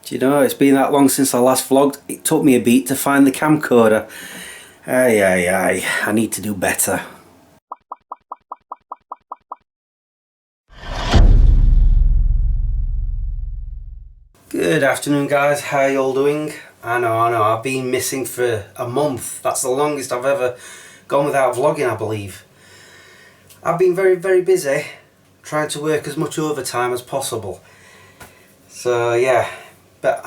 Do you know, it's been that long since I last vlogged. It took me a beat to find the camcorder. Aye, I need to do better. Good afternoon guys, how you all doing? I know, I've been missing for a month. That's the longest I've ever gone without vlogging, I believe. I've been very busy trying to work as much overtime as possible. So yeah, but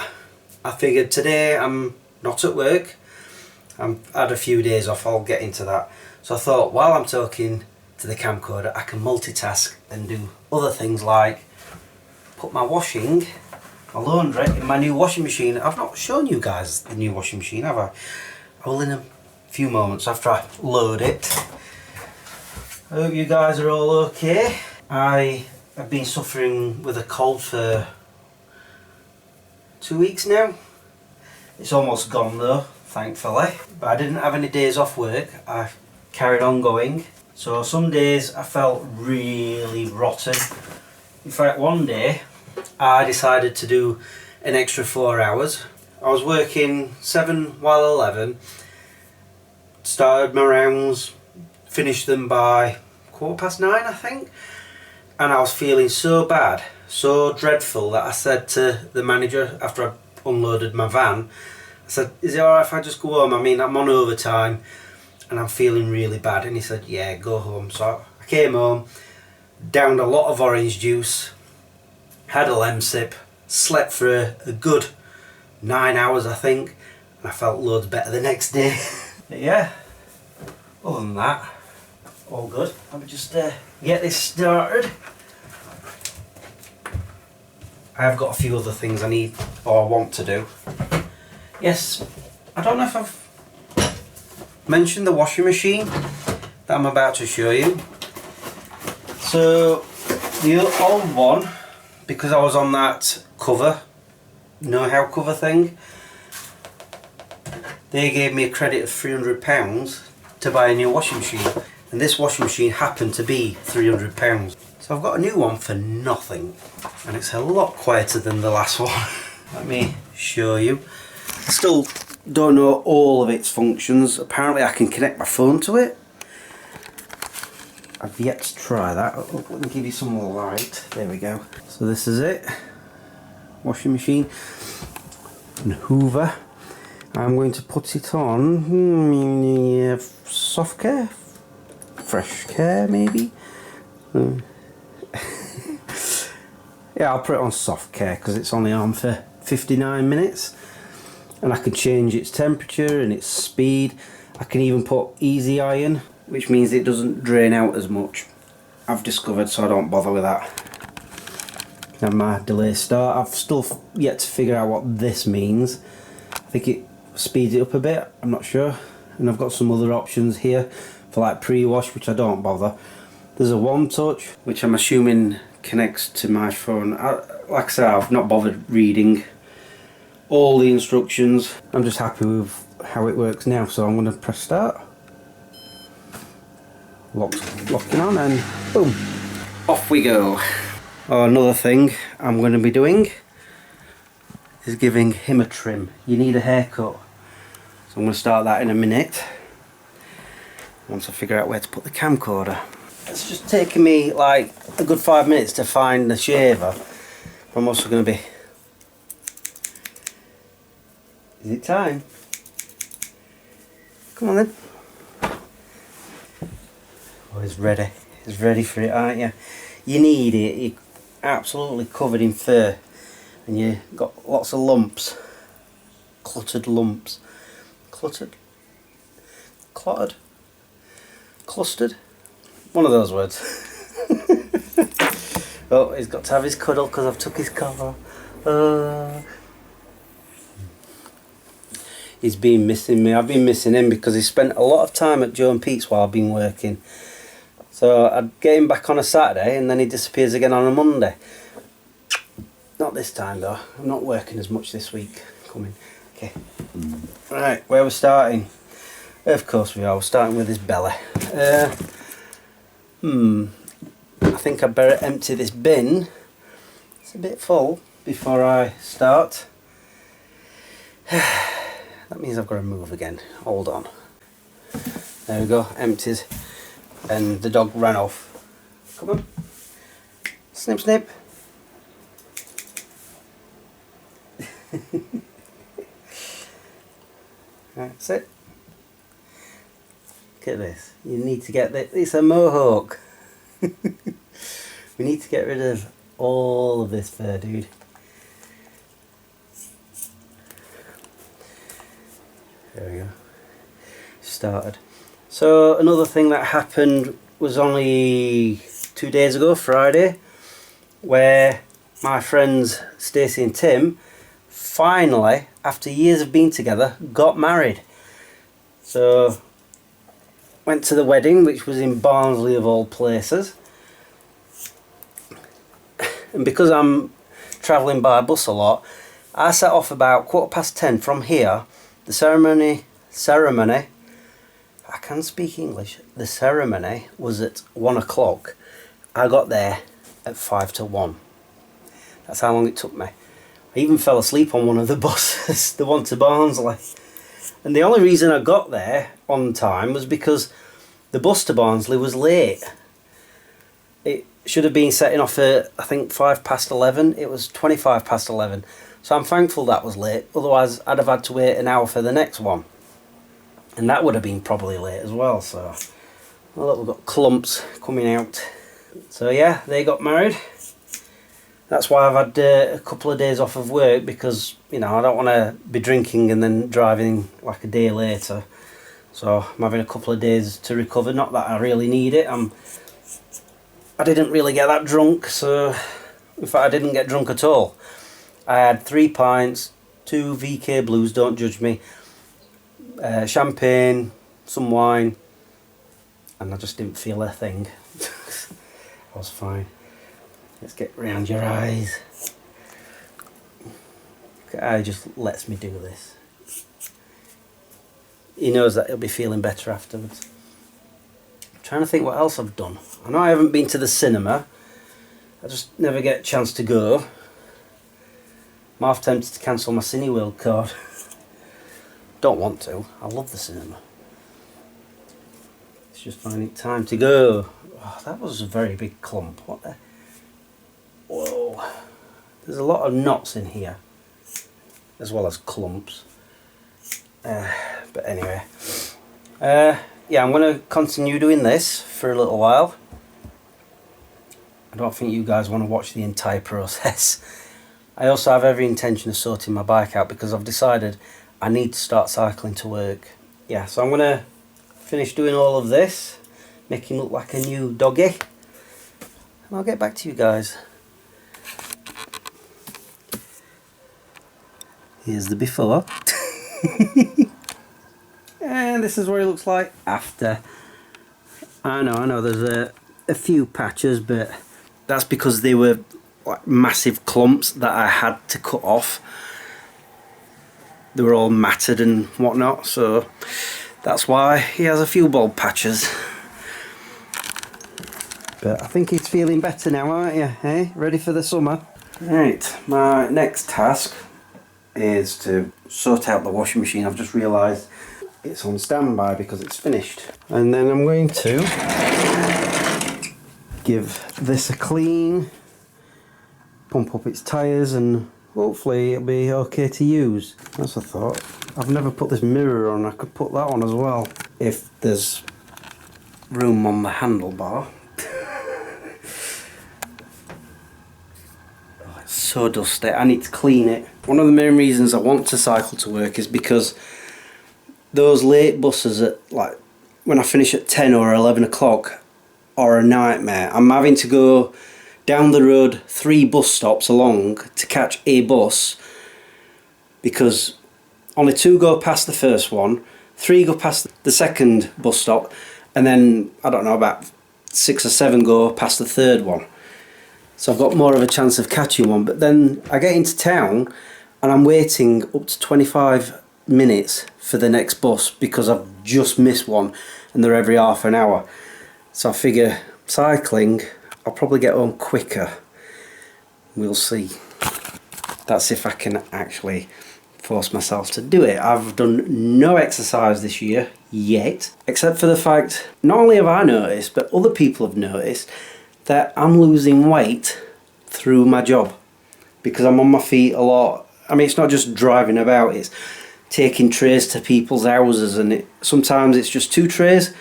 I figured today I'm not at work. I've had a few days off, I'll get into that. So I thought while I'm talking to the camcorder I can multitask and do other things like put my washing, my laundry in my new washing machine. I've not shown you guys the new washing machine, have I? I will in a few moments after I load it. I hope you guys are all okay. I have been suffering with a cold for 2 weeks now. It's almost gone though, thankfully. But I didn't have any days off work. I carried on going. So some days I felt really rotten. In fact, one day I decided to do an extra 4 hours. I was working 7 while 11. Started my rounds, finished them by 9:15 I think. And I was feeling so bad, so dreadful, that I said to the manager after I unloaded my van, I said, is it alright if I just go home? I mean, I'm on overtime and I'm feeling really bad. And he said, yeah, go home. So I came home, downed a lot of orange juice, had a Lemsip, slept for a good 9 hours I think, and I felt loads better the next day. But yeah, other than that, all good. Let me just get this started. I have got a few other things I need or want to do. Yes, I don't know if I've mentioned the washing machine that I'm about to show you. So the old one, because I was on that cover, know-how cover thing, they gave me a credit of £300 to buy a new washing machine. And this washing machine happened to be £300. So I've got a new one for nothing. And it's a lot quieter than the last one. Let me show you. I still don't know all of its functions. Apparently I can connect my phone to it. I've yet to try that. Let me give you some more light. There we go. So this is it. Washing machine. And Hoover. I'm going to put it on soft care. Fresh care maybe. Yeah, I'll put it on soft care because it's only on for 59 minutes and I can change its temperature and its speed. I can even put easy iron, which means it doesn't drain out as much, I've discovered, so I don't bother with that. Can have my delay start. I've still yet to figure out what this means. I think it speeds it up a bit, I'm not sure. And I've got some other options here for like pre-wash, which I don't bother. There's a one touch, which I'm assuming connects to my phone. Like I said, I've not bothered reading all the instructions. I'm just happy with how it works now, so I'm going to press start. Locking on and boom, off we go. Oh, another thing I'm going to be doing is giving him a trim. You need a haircut. So I'm going to start that in a minute, once I figure out where to put the camcorder. It's just taken me like a good 5 minutes to find the shaver. I'm also going to be... Is it time? Come on then. Oh, he's ready. He's ready for it, aren't you? You need it. You're absolutely covered in fur. And you've got lots of lumps. Cluttered lumps. Cluttered? Clotted? Clustered? One of those words. Oh, he's got to have his cuddle because I've took his cover. He's been missing me. I've been missing him because he spent a lot of time at Joe and Pete's while I've been working. So I'd get him back on a Saturday and then he disappears again on a Monday. Not this time though. I'm not working as much this week. Coming. Okay. Right, where we're starting? Of course we are. We're starting with his belly. I think I'd better empty this bin. It's a bit full before I start. That means I've got to move again. Hold on. There we go, emptied. And the dog ran off. Come on. Snip, snip. That's it. Look at this. You need to get this. It's a mohawk. We need to get rid of all of this fur, dude. There we go. Started. So another thing that happened was only 2 days ago, Friday, where my friends Stacey and Tim finally, after years of being together, got married. So went to the wedding, which was in Barnsley of all places. And because I'm travelling by bus a lot, I set off about 10:15 from here. The ceremony, I can speak English. The ceremony was at 1 o'clock. I got there at 5 to 1. That's how long it took me. I even fell asleep on one of the buses, the one to Barnsley. And the only reason I got there on time was because the bus to Barnsley was late. It should have been setting off at, I think, 11:05. It was 11:25. So I'm thankful that was late. Otherwise, I'd have had to wait an hour for the next one. And that would have been probably late as well. So, well, look, we've got clumps coming out. So yeah, they got married. That's why I've had a couple of days off of work, because, you know, I don't want to be drinking and then driving like a day later. So I'm having a couple of days to recover. Not that I really need it. I didn't really get that drunk, so in fact I didn't get drunk at all. I had 3 pints, 2 VK Blues, don't judge me, champagne, some wine, and I just didn't feel a thing. I was fine. Let's get round your eyes. He just lets me do this. He knows that he'll be feeling better afterwards. I'm trying to think what else I've done. I know I haven't been to the cinema. I just never get a chance to go. I'm half tempted to cancel my Cineworld card. Don't want to. I love the cinema. It's just finding time to go. Oh, that was a very big clump. What the? Whoa. There's a lot of knots in here, as well as clumps. But anyway. Yeah, I'm going to continue doing this for a little while. I don't think you guys want to watch the entire process. I also have every intention of sorting my bike out, because I've decided I need to start cycling to work. Yeah, so I'm going to finish doing all of this, make him look like a new doggy, and I'll get back to you guys. Here's the before. And this is what it looks like after. I know there's a few patches, but that's because they were like massive clumps that I had to cut off. They were all matted and whatnot, so that's why he has a few bald patches. But I think he's feeling better now, aren't you? Hey, ready for the summer? Right, my next task is to sort out the washing machine. I've just realised it's on standby because it's finished. And then I'm going to give this a clean, pump up its tyres, and hopefully it'll be okay to use. That's a thought. I've never put this mirror on. I could put that on as well if there's room on the handlebar. Oh, it's so dusty. I need to clean it. One of the main reasons I want to cycle to work is because those late buses at, like, when I finish at 10 or 11 o'clock are a nightmare. I'm having to go down the road 3 bus stops along to catch a bus, because only 2 go past the first one, 3 go past the second bus stop, and then, I don't know, about 6 or 7 go past the third one. So I've got more of a chance of catching one. But then I get into town and I'm waiting up to 25 minutes for the next bus because I've just missed one, and they're every half an hour. So I figure cycling, I'll probably get home quicker. We'll see. That's if I can actually force myself to do it. I've done no exercise this year yet, except for the fact not only have I noticed, but other people have noticed that I'm losing weight through my job because I'm on my feet a lot. I mean, it's not just driving about, it's taking trays to people's houses, and sometimes it's just 2 trays,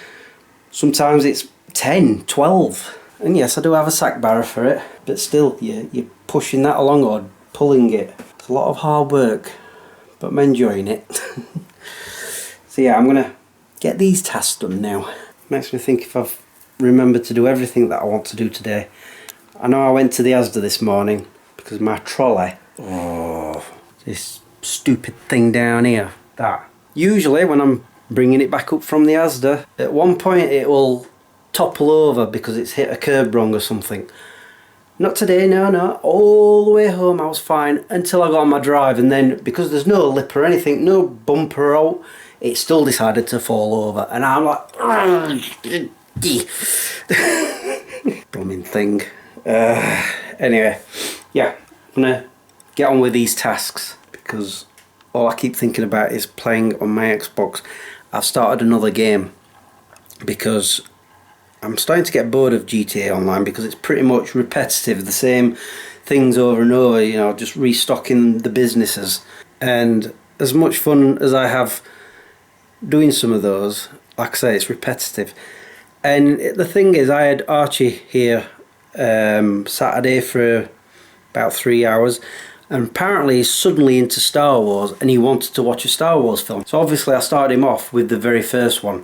sometimes it's 10, 12. And yes, I do have a sack barrow for it, but still, you're pushing that along or pulling it. It's a lot of hard work, but I'm enjoying it. So yeah, I'm gonna get these tasks done now. Makes me think if I've remembered to do everything that I want to do today. I know I went to the Asda this morning because my trolley, this stupid thing down here, that usually when I'm bringing it back up from the Asda, at one point it will topple over because it's hit a curb wrong or something. Not today, no. All the way home I was fine until I got on my drive, and then because there's no lip or anything, no bumper out, it still decided to fall over, and I'm like, blooming thing. Anyway, yeah, I'm gonna get on with these tasks because all I keep thinking about is playing on my Xbox. I've started another game because I'm starting to get bored of GTA Online because it's pretty much repetitive, the same things over and over, you know, just restocking the businesses. And as much fun as I have doing some of those, like I say, it's repetitive. And the thing is, I had Archie here Saturday for about 3 hours, and apparently he's suddenly into Star Wars and he wanted to watch a Star Wars film. So obviously I started him off with the very first one,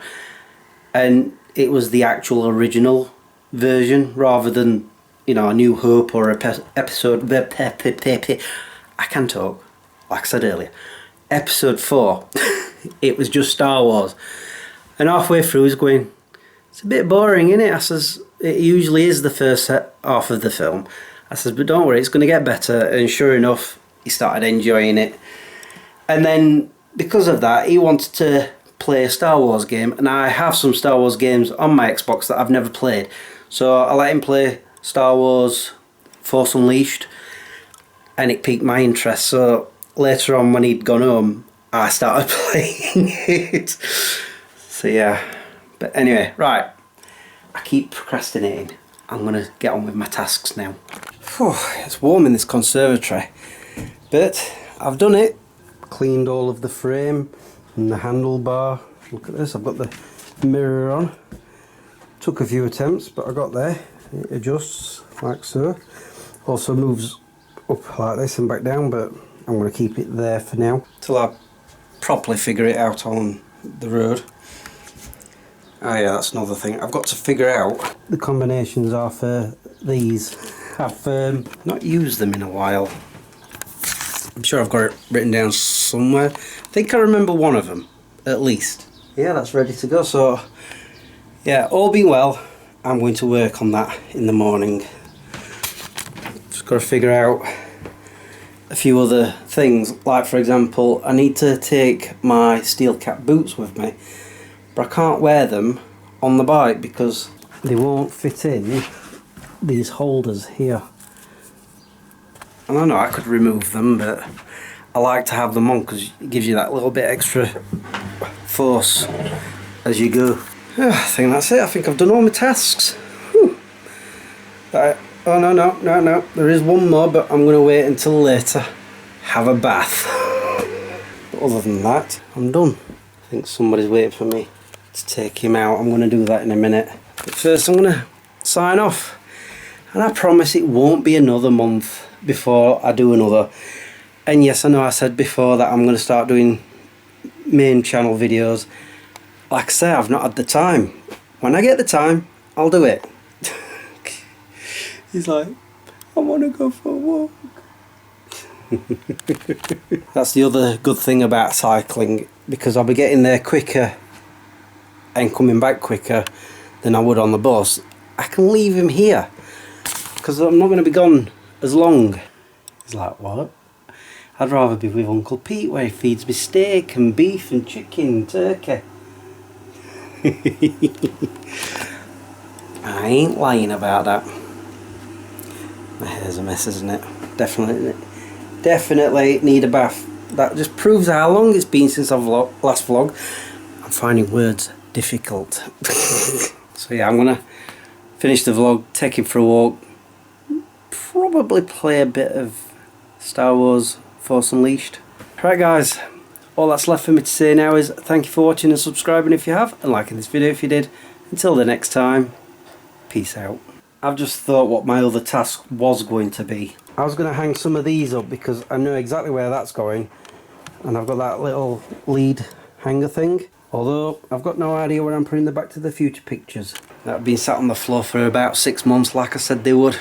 and it was the actual original version rather than, you know, A New Hope or episode. I can talk, like I said earlier. Episode 4, it was just Star Wars. And halfway through he's going, it's a bit boring, isn't it? I says, it usually is the first half of the film. I says, but don't worry, it's going to get better. And sure enough, he started enjoying it. And then because of that, he wanted to play a Star Wars game, and I have some Star Wars games on my Xbox that I've never played, so I let him play Star Wars Force Unleashed, and it piqued my interest. So later on when he'd gone home, I started playing it. So yeah, but anyway, right, I keep procrastinating. I'm gonna get on with my tasks now. Whew, it's warm in this conservatory, but I've done it. Cleaned all of the frame and the handlebar. Look at this, I've got the mirror on. Took a few attempts, but I got there. It adjusts like so. Also moves up like this and back down, but I'm going to keep it there for now till I properly figure it out on the road. Oh yeah, that's another thing. I've got to figure out the combinations are for these. I've not used them in a while. I'm sure I've got it written down somewhere. I think I remember one of them, at least. Yeah, that's ready to go. So, yeah, all being well, I'm going to work on that in the morning. Just got to figure out a few other things. Like, for example, I need to take my steel cap boots with me, but I can't wear them on the bike because they won't fit in these holders here. And I know I could remove them, but I like to have them on because it gives you that little bit extra force as you go. I think that's it. I think I've done all my tasks. Whew. Oh no, there is one more, but I'm going to wait until later. Have a bath. But other than that, I'm done. I think somebody's waiting for me to take him out. I'm going to do that in a minute. But first I'm going to sign off. And I promise it won't be another month before I do another. And yes, I know I said before that I'm going to start doing main channel videos. Like I say, I've not had the time. When I get the time, I'll do it. He's like, I want to go for a walk. That's the other good thing about cycling, because I'll be getting there quicker and coming back quicker than I would on the bus. I can leave him here because I'm not going to be gone as long. He's like, what? I'd rather be with Uncle Pete where he feeds me steak and beef and chicken and turkey. I ain't lying about that. My hair's a mess, isn't it? Definitely need a bath. that just proves how long it's been since I've last vlogged. I'm finding words difficult. So yeah, I'm gonna finish the vlog, take him for a walk, probably play a bit of Star Wars Force Unleashed. Right guys, all that's left for me to say now is thank you for watching and subscribing if you have, and liking this video if you did. Until the next time, peace out. I've just thought what my other task was going to be. I was going to hang some of these up because I know exactly where that's going, and I've got that little lead hanger thing, although I've got no idea where I'm putting the Back to the Future pictures that have been sat on the floor for about 6 months like I said they would.